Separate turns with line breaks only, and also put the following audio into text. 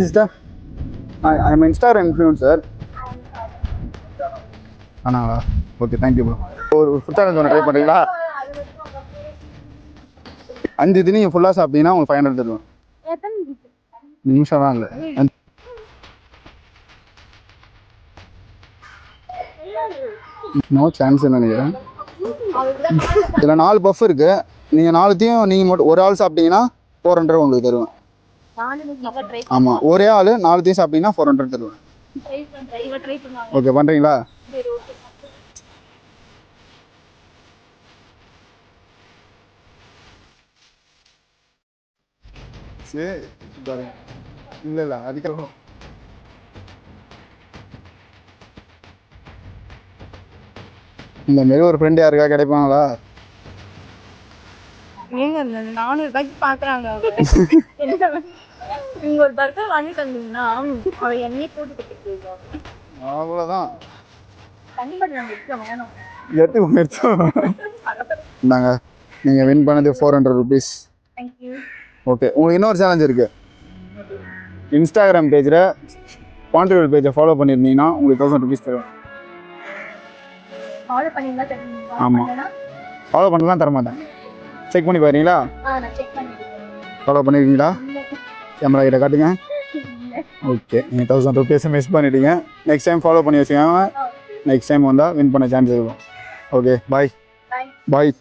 Sister, I am Instagram influencer. ஆனாங்களா? Okay, thank you bro. ஒரு food challenge ஒன்று try பண்ணுறீங்களா? 5 தினி நீங்கள் ஃபுல்லாக சாப்பிட்டீங்கன்னா உங்களுக்கு 500 தருவேன். நிமிஷம் தான் இல்லை. நோ சான்ஸ் நினைக்கிறேன். இதில் 4 பஃப் இருக்குது. நீங்கள் 4த்தையும் நீங்கள் மட்டும் ஒரு ஆள் சாப்பிட்டீங்கன்னா 400 உங்களுக்கு தருவேன். ஆமாம், ஒரே ஆள் 4த்தையும் சாப்பிட்டீங்கன்னா 400 தருவேன். ஓகே, பண்ணுறீங்களா? சரி, இல்லை இல்லை அதுக்காக இந்த மாரி ஒரு ஃப்ரெண்டு யாருக்கா கிடைப்பாங்களா?
நீங்க 400 ரூபாய்க்கு பாக்குறாங்க. நீங்க ஒரு பர்கர் வாங்கி தந்தீங்கன்னா அவ எண்ணெய் போட்டு கொடுத்துருக்கீங்க.
அவ்வளோதான்.
வேணும்
எடுத்து முயற்சியும் இந்தாங்க, நீங்கள் வின் பண்ணது 400 ருபீஸ். ஓகே, உங்களுக்கு இன்னொரு சேலஞ்ச் இருக்குது. இன்ஸ்டாகிராம் பேஜில் பாண்டியல் பேஜை ஃபாலோ பண்ணியிருந்தீங்கன்னா உங்களுக்கு 1000 ருபீஸ் தருவேன். ஆமாம், ஃபாலோ பண்ணலாம் தரமாட்டேன். செக் பண்ணி பாருங்களா? ஃபாலோ பண்ணியிருக்கீங்களா? கேமரா கிட்ட காட்டுங்க. ஓகே, நீங்கள் 1000 ருபீஸை மிஸ் பண்ணிட்டீங்க. நெக்ஸ்ட் டைம் ஃபாலோ பண்ணி வச்சுக்கோங்க. நெக்ஸ்ட் டைம் வந்தால் வின் பண்ண சான்ஸ் இருக்கும். ஓகே, பாய் பாய்.